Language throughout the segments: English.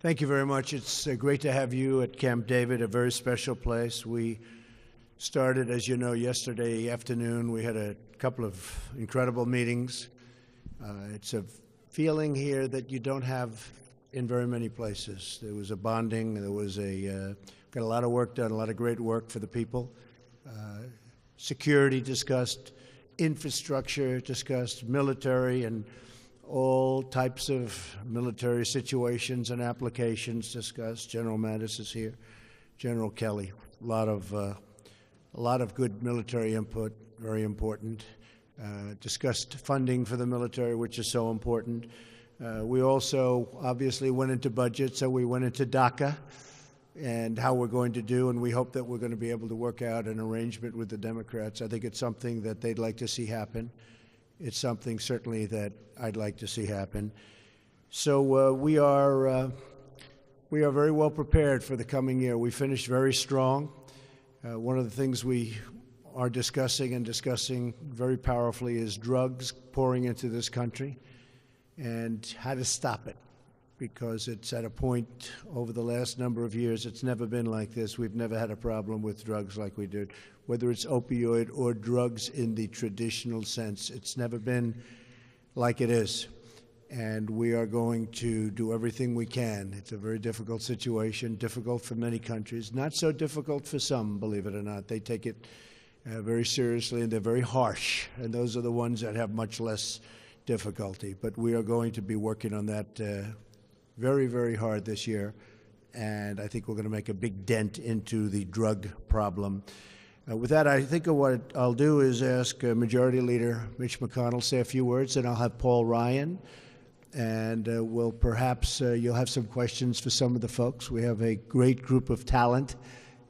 Thank you very much. It's great to have you at Camp David, a very special place. We started, as you know, yesterday afternoon. We had a couple of incredible meetings. It's a feeling here that you don't have in very many places. There was a bonding. There was got a lot of work done, a lot of great work for the people. Security discussed, infrastructure discussed, military and all types of military situations and applications discussed. General Mattis is here, General Kelly. A lot of good military input, very important. Discussed funding for the military, which is so important. We also obviously went into budget, so we went into DACA and how we're going to do, and we hope that we're going to be able to work out an arrangement with the Democrats. I think it's something that they'd like to see happen. It's something certainly that I'd like to see happen. So we are very well prepared for the coming year. We finished very strong. One of the things we are discussing very powerfully is drugs pouring into this country and how to stop it, because it's at a point over the last number of years, it's never been like this. We've never had a problem with drugs like we did, whether it's opioid or drugs in the traditional sense. It's never been like it is. And we are going to do everything we can. It's a very difficult situation, difficult for many countries, not so difficult for some, believe it or not. They take it very seriously, and they're very harsh, and those are the ones that have much less difficulty. But we are going to be working on that very, very hard this year, and I think we're going to make a big dent into the drug problem. With that, I think what I'll do is ask Majority Leader Mitch McConnell to say a few words, and I'll have Paul Ryan, and we'll perhaps you'll have some questions for some of the folks. We have a great group of talent,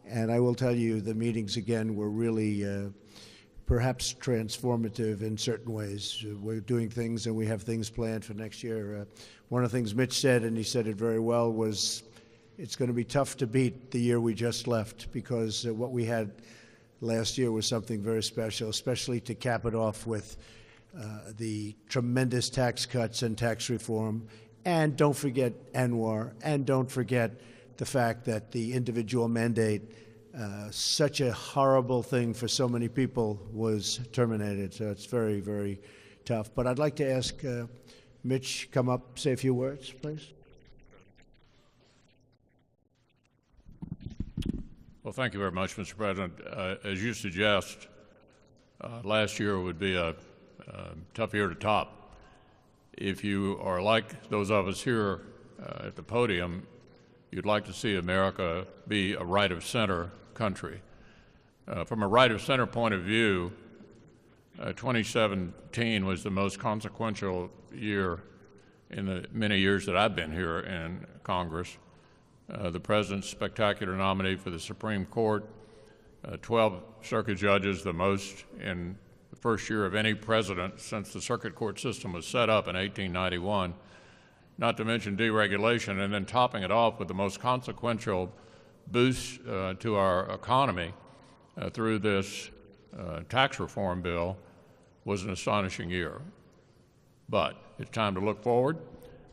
and I will tell you the meetings, again, were really perhaps transformative in certain ways. We're doing things, and we have things planned for next year. One of the things Mitch said, and he said it very well, was it's going to be tough to beat the year we just left, because what we had last year was something very special, especially to cap it off with the tremendous tax cuts and tax reform. And don't forget Anwar, and don't forget the fact that the individual mandate, such a horrible thing for so many people, was terminated. So it's very, very tough. But I'd like to ask Mitch come up, say a few words, please. Well, thank you very much, Mr. President. As you suggest, last year would be a tough year to top. If you are like those of us here at the podium, you'd like to see America be a right-of-center country. From a right-of-center point of view, 2017 was the most consequential year in the many years that I've been here in Congress. The President's spectacular nominee for the Supreme Court, 12 circuit judges, the most in the first year of any president since the circuit court system was set up in 1891, not to mention deregulation, and then topping it off with the most consequential boost to our economy through this tax reform bill was an astonishing year. But it's time to look forward.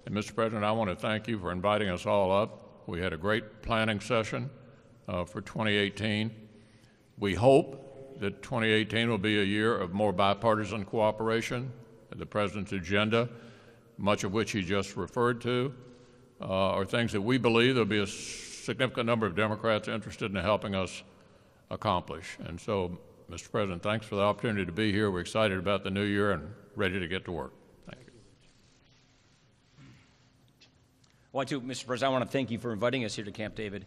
And Mr. President, I want to thank you for inviting us all up. We had a great planning session for 2018. We hope that 2018 will be a year of more bipartisan cooperation. The President's agenda, much of which he just referred to, are things that we believe there'll be a significant number of Democrats interested in helping us accomplish. And so, Mr. President, thanks for the opportunity to be here. We're excited about the new year and ready to get to work. Thank you. Well, Mr. President, I want to thank you for inviting us here to Camp David.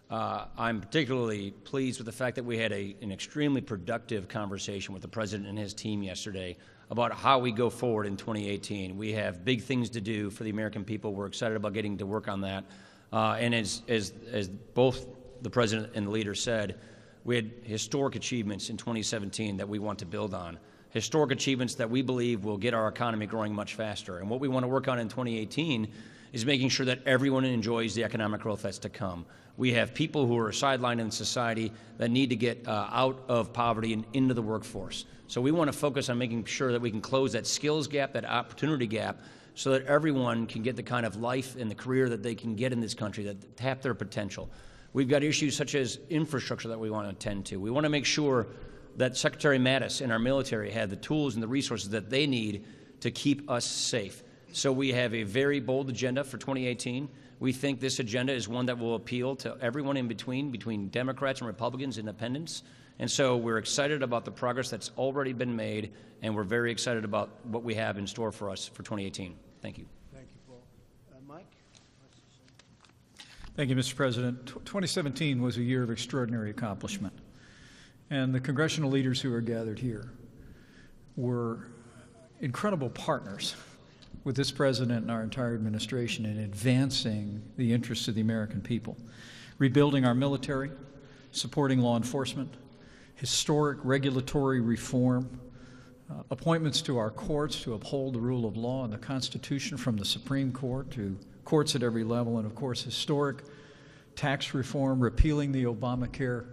I'm particularly pleased with the fact that we had an extremely productive conversation with the President and his team yesterday about how we go forward in 2018. We have big things to do for the American people. We're excited about getting to work on that. And as both the President and the leader said, we had historic achievements in 2017 that we want to build on. Historic achievements that we believe will get our economy growing much faster. And what we want to work on in 2018 is making sure that everyone enjoys the economic growth that's to come. We have people who are sidelined in society that need to get out of poverty and into the workforce. So we want to focus on making sure that we can close that skills gap, that opportunity gap, so that everyone can get the kind of life and the career that they can get in this country, that tap their potential. We've got issues such as infrastructure that we want to attend to. We want to make sure that Secretary Mattis and our military have the tools and the resources that they need to keep us safe. So we have a very bold agenda for 2018. We think this agenda is one that will appeal to everyone in between Democrats and Republicans, independents. And so we're excited about the progress that's already been made, and we're very excited about what we have in store for us for 2018. Thank you. Thank you, Paul. Mike? Thank you, Mr. President. 2017 was a year of extraordinary accomplishment. And the congressional leaders who are gathered here were incredible partners with this president and our entire administration in advancing the interests of the American people, rebuilding our military, supporting law enforcement, historic regulatory reform, appointments to our courts to uphold the rule of law and the Constitution, from the Supreme Court to courts at every level, and of course historic tax reform, repealing the Obamacare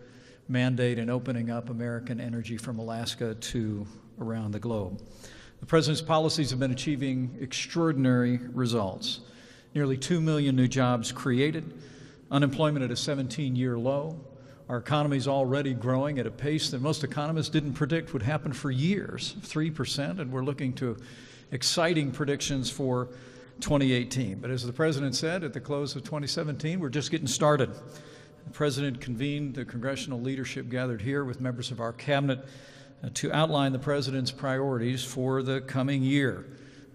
mandate and opening up American energy from Alaska to around the globe. The President's policies have been achieving extraordinary results. Nearly 2 million new jobs created, unemployment at a 17-year low. Our economy is already growing at a pace that most economists didn't predict would happen for years, 3%, and we're looking to exciting predictions for 2018. But as the President said at the close of 2017, we're just getting started. The President convened the congressional leadership gathered here with members of our cabinet to outline the President's priorities for the coming year.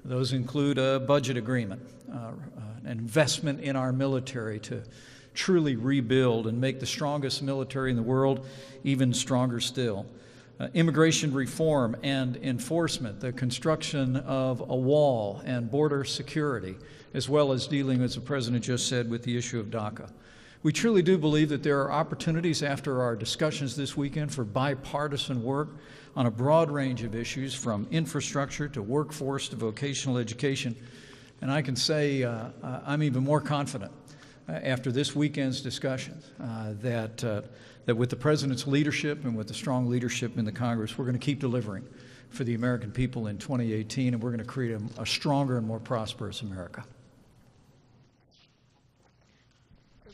Those include a budget agreement, an investment in our military to truly rebuild and make the strongest military in the world even stronger still. Immigration reform and enforcement, the construction of a wall and border security, as well as dealing, as the President just said, with the issue of DACA. We truly do believe that there are opportunities after our discussions this weekend for bipartisan work on a broad range of issues, from infrastructure to workforce to vocational education. And I can say I'm even more confident after this weekend's discussions that with the President's leadership and with the strong leadership in the Congress, we're going to keep delivering for the American people in 2018, and we're going to create a stronger and more prosperous America.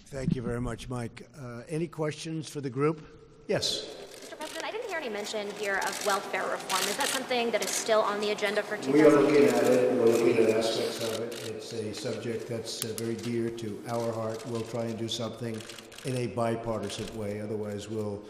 Thank you very much, Mike. Any questions for the group? Yes. Mr. President, I didn't hear any mention here of welfare reform. Is that something that is still on the agenda for 2018? We are looking at it. We're looking at aspects of it. It's a subject that's very dear to our heart. We'll try and do something in a bipartisan way. Otherwise, we'll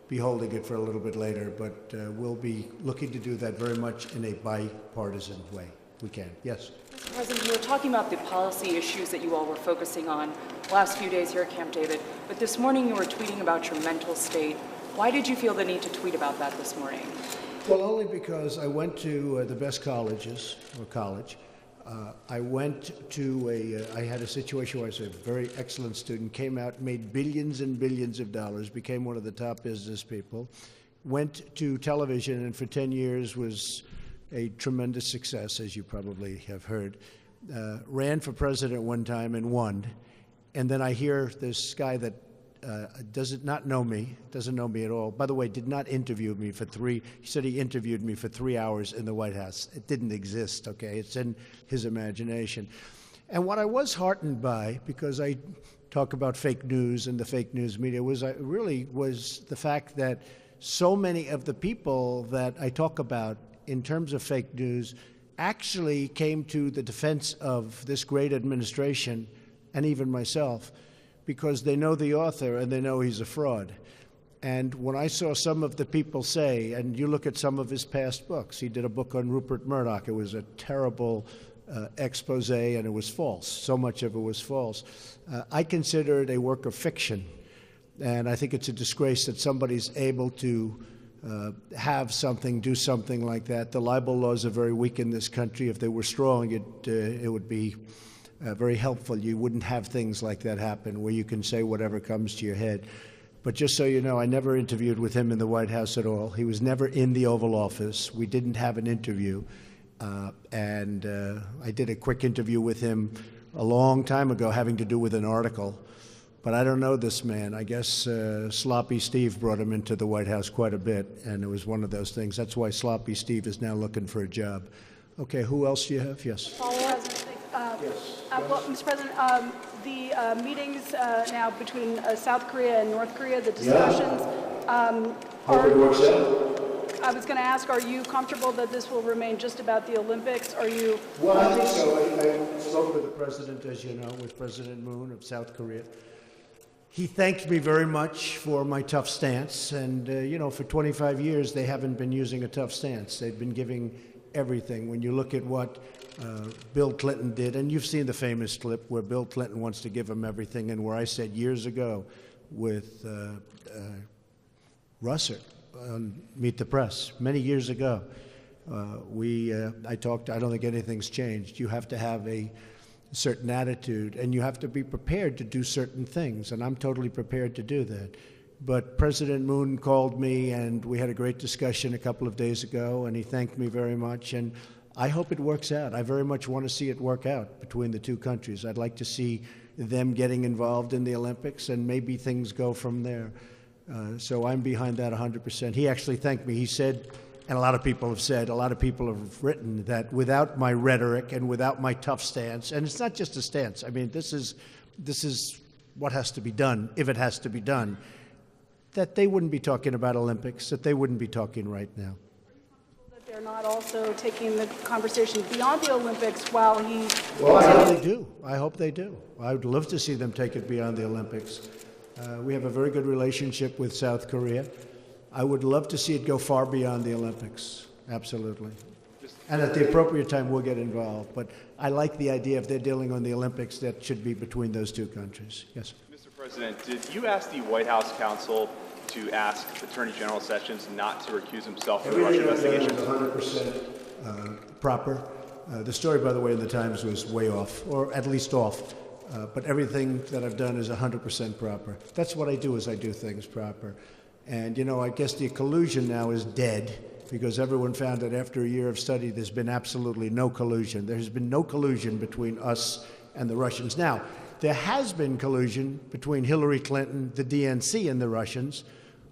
be holding it for a little bit later. But we'll be looking to do that very much in a bipartisan way. We can. Yes. Mr. President, you were talking about the policy issues that you all were focusing on the last few days here at Camp David, but this morning you were tweeting about your mental state. Why did you feel the need to tweet about that this morning? Well, only because I went to the best colleges, or college. I went to I had a situation where I was a very excellent student, came out, made billions and billions of dollars, became one of the top business people, went to television, and for 10 years was a tremendous success, as you probably have heard. Ran for president one time and won. And then I hear this guy that doesn't know me at all. By the way, did not interview me he said he interviewed me for 3 hours in the White House. It didn't exist, okay? It's in his imagination. And what I was heartened by, because I talk about fake news and the fake news media, was the fact that so many of the people that I talk about in terms of fake news actually came to the defense of this great administration and even myself, because they know the author and they know he's a fraud. And when I saw some of the people say, and you look at some of his past books, he did a book on Rupert Murdoch. It was a terrible expose, and it was false. So much of it was false. I consider it a work of fiction, and I think it's a disgrace that somebody's able to do something like that. The libel laws are very weak in this country. If they were strong, it would be very helpful. You wouldn't have things like that happen where you can say whatever comes to your head. But just so you know, I never interviewed with him in the White House at all. He was never in the Oval Office. We didn't have an interview. And I did a quick interview with him a long time ago having to do with an article. But I don't know this man. I guess Sloppy Steve brought him into the White House quite a bit, and it was one of those things. That's why Sloppy Steve is now looking for a job. Okay, who else do you have? Yes. Follow-up. Well, Mr. President, the meetings now between South Korea and North Korea, the discussions, Hope it works out. I was going to ask, are you comfortable that this will remain just about the Olympics? Are you? Well, I think so. I spoke with the president, as you know, with President Moon of South Korea. He thanked me very much for my tough stance. And, you know, for 25 years, they haven't been using a tough stance. They've been giving everything. When you look at what Bill Clinton did, and you've seen the famous clip where Bill Clinton wants to give him everything, and where I said years ago with Russer on Meet the Press, many years ago, I talked, I don't think anything's changed. You have to have a certain attitude, and you have to be prepared to do certain things, and I'm totally prepared to do that. But President Moon called me, and we had a great discussion a couple of days ago, and he thanked me very much, and I hope it works out. I very much want to see it work out between the two countries. I'd like to see them getting involved in the Olympics, and maybe things go from there. So I'm behind that 100%. He actually thanked me. He said, and a lot of people have said, a lot of people have written that without my rhetoric and without my tough stance, and it's not just a stance. I mean, this is what has to be done, if it has to be done, that they wouldn't be talking about Olympics, that they wouldn't be talking right now. That they're not also taking the conversation beyond the Olympics while he... Well, I hope they do. I hope they do. I would love to see them take it beyond the Olympics. We have a very good relationship with South Korea. I would love to see it go far beyond the Olympics, absolutely. And at the appropriate time, we'll get involved. But I like the idea if they're dealing on the Olympics, that should be between those two countries. Yes. Mr. President, did you ask the White House counsel to ask Attorney General Sessions not to recuse himself from the Russia investigation? Everything I've done is 100% proper. The story, by the way, in the Times was way off, or at least off. But everything that I've done is 100% proper. That's what I do, is I do things proper. And, you know, I guess the collusion now is dead, because everyone found that after a year of study, there's been absolutely no collusion. There has been no collusion between us and the Russians. Now, there has been collusion between Hillary Clinton, the DNC, and the Russians.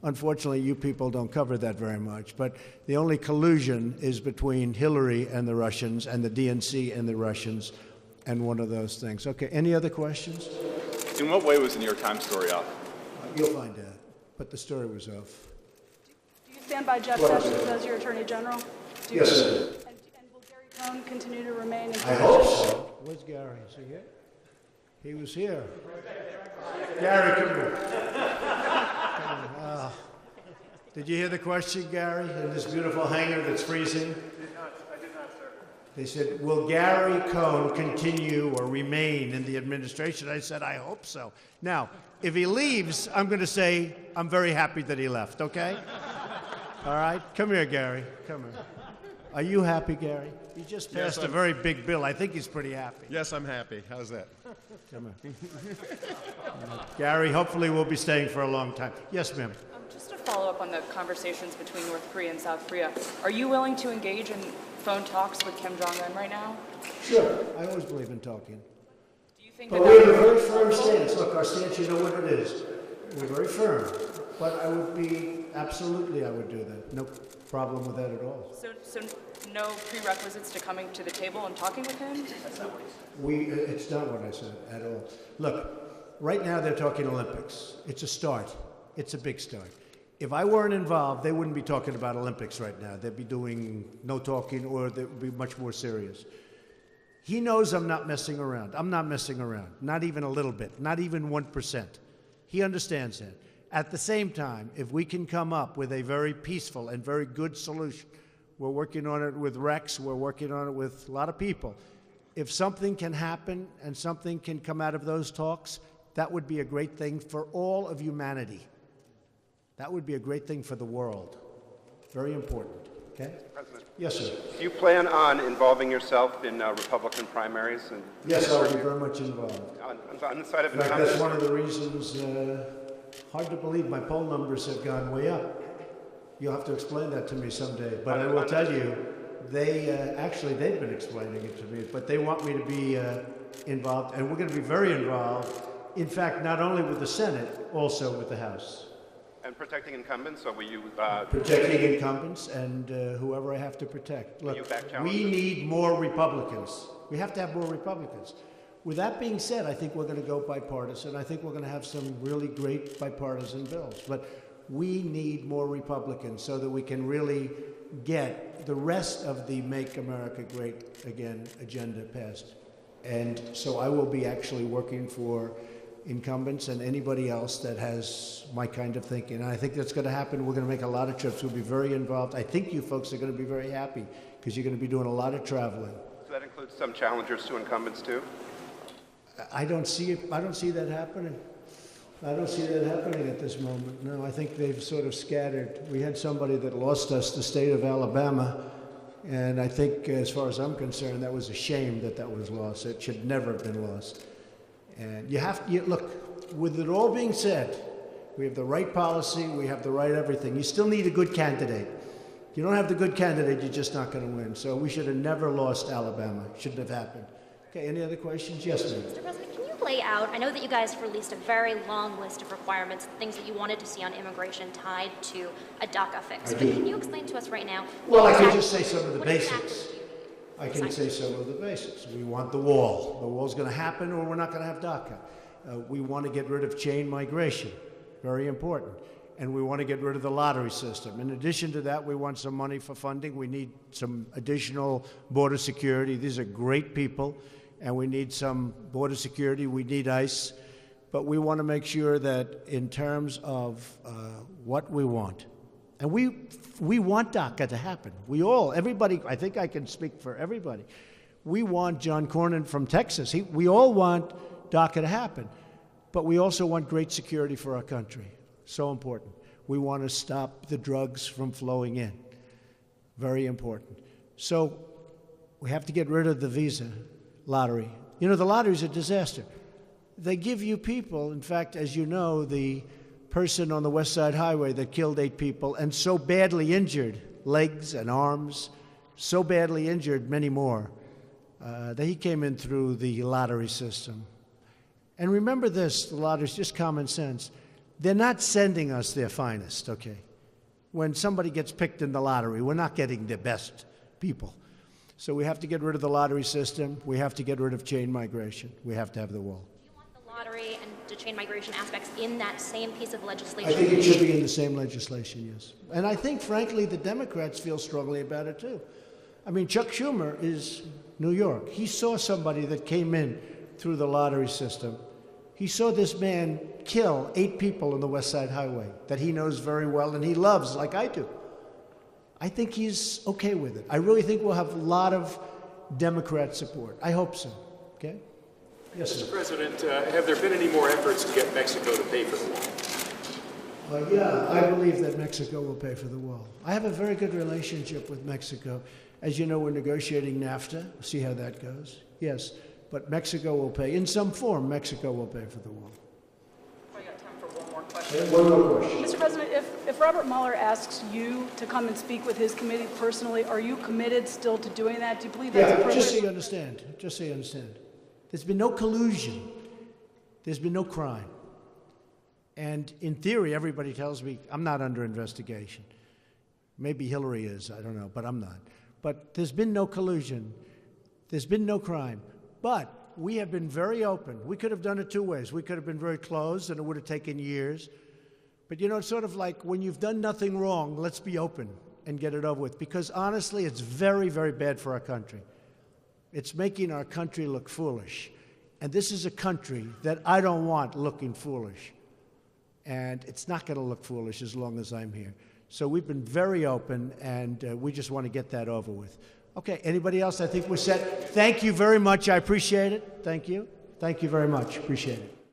Unfortunately, you people don't cover that very much. But the only collusion is between Hillary and the Russians, and the DNC and the Russians, and one of those things. Okay, any other questions? In what way was the New York Times story off? You'll find out. But the story was off. Do you stand by Jeff Sessions as your Attorney General? Yes, sir. And will Gary Cohn continue to remain in I hope so. Where's Gary? Is he here? He was here. Gary, come here. Did you hear the question, Gary, in this beautiful hangar that's freezing? I did not, sir. They said, will Gary Cohn continue or remain in the administration? I said, I hope so. Now, if he leaves, I'm going to say, I'm very happy that he left, okay? All right? Come here, Gary. Come here. Are you happy, Gary? He just passed a very big bill. I think he's pretty happy. Yes, I'm happy. How's that? Come here. Gary, hopefully we'll be staying for a long time. Yes, ma'am. Just to follow up on the conversations between North Korea and South Korea, are you willing to engage in phone talks with Kim Jong-un right now? Sure. I always believe in talking. Do you think But that we have a very firm stance. Look, our stance, you know what it is. We're very firm. But I would be, absolutely I would do that. No problem with that at all. So no prerequisites to coming to the table and talking with him? It's not what I said at all. Look, right now they're talking Olympics. It's a start. It's a big start. If I weren't involved, they wouldn't be talking about Olympics right now. They'd be doing no talking, or they would be much more serious. He knows I'm not messing around. I'm not messing around. Not even a little bit. Not even 1%. He understands that. At the same time, if we can come up with a very peaceful and very good solution, we're working on it with Rex, we're working on it with a lot of people. If something can happen and something can come out of those talks, that would be a great thing for all of humanity. That would be a great thing for the world. Very important. Okay? President. Yes, sir. Do you plan on involving yourself in Republican primaries? And Yes, I'll be very much involved. on the side of In fact, that's one of the reasons, hard to believe, my poll numbers have gone way up. You'll have to explain that to me someday. But I will tell you, they've been explaining it to me, but they want me to be involved, and we're going to be very involved. In fact, not only with the Senate, also with the House. And protecting incumbents, or will you... Protecting incumbents and whoever I have to protect. Look, you back we challengers? need more Republicans. We have to have more Republicans. With that being said, I think we're going to go bipartisan. I think we're going to have some really great bipartisan bills. But we need more Republicans so that we can really get the rest of the Make America Great Again agenda passed. And so I will be actually working for incumbents and anybody else that has my kind of thinking. And I think that's going to happen. We're going to make a lot of trips. We'll be very involved. I think you folks are going to be very happy because you're going to be doing a lot of traveling. So that includes some challengers to incumbents, too? I don't see it. I don't see that happening. I don't see that happening at this moment. No, I think they've sort of scattered. We had somebody that lost us, the state of Alabama, and I think, as far as I'm concerned, that was a shame that that was lost. It should never have been lost. And look, with it all being said, we have the right policy, we have the right everything. You still need a good candidate. If you don't have the good candidate, you're just not going to win. So we should have never lost Alabama. It shouldn't have happened. Okay, any other questions? Yes, ma'am. Mr. President, can you lay out, I know that you guys released a very long list of requirements, things that you wanted to see on immigration tied to a DACA fix. But can you explain to us right now? Well, I can just say some of the what basics. exactly- I can say some of the basics. We want the wall. The wall's going to happen or we're not going to have DACA. We want to get rid of chain migration. Very important. And we want to get rid of the lottery system. In addition to that, we want some money for funding. We need some additional border security. These are great people, and we need some border security. We need ICE. But we want to make sure that in terms of what we want, and we want DACA to happen. Everybody, I think I can speak for everybody. We want John Cornyn from Texas. We all want DACA to happen. But we also want great security for our country. So important. We want to stop the drugs from flowing in. Very important. So we have to get rid of the visa lottery. You know, the lottery is a disaster. They give you people, in fact, as you know, the person on the West Side Highway that killed 8 people and so badly injured, legs and arms, so badly injured many more, that he came in through the lottery system. And remember this, the lottery is just common sense. They're not sending us their finest, okay? When somebody gets picked in the lottery, we're not getting the best people. So we have to get rid of the lottery system. We have to get rid of chain migration. We have to have the wall. Do you want the lottery and the chain migration aspects in that same piece of legislation? I think it should be in the same legislation, yes. And I think, frankly, the Democrats feel strongly about it, too. I mean, Chuck Schumer is New York. He saw somebody that came in through the lottery system. He saw this man kill 8 people on the West Side Highway that he knows very well and he loves, like I do. I think he's okay with it. I really think we'll have a lot of Democrat support. I hope so. Okay? Yes, sir. Mr. President, have there been any more efforts to get Mexico to pay for the wall? Yeah, I believe that Mexico will pay for the wall. I have a very good relationship with Mexico. As you know, we're negotiating NAFTA. We'll see how that goes. Yes, but Mexico will pay. In some form, Mexico will pay for the wall. I got time for one more question. One more question. Mr. President, if Robert Mueller asks you to come and speak with his committee personally, are you committed still to doing that? Do you believe that's appropriate? Just so you understand. Just so you understand. There's been no collusion. There's been no crime. And in theory, everybody tells me I'm not under investigation. Maybe Hillary is, I don't know, but I'm not. But there's been no collusion. There's been no crime. But we have been very open. We could have done it 2 ways. We could have been very closed, and it would have taken years. But, you know, it's sort of like when you've done nothing wrong, let's be open and get it over with. Because, honestly, it's very, very bad for our country. It's making our country look foolish. And this is a country that I don't want looking foolish. And it's not going to look foolish as long as I'm here. So we've been very open, and we just want to get that over with. Okay, anybody else? I think we're set. Thank you very much. I appreciate it. Thank you. Thank you very much. Appreciate it.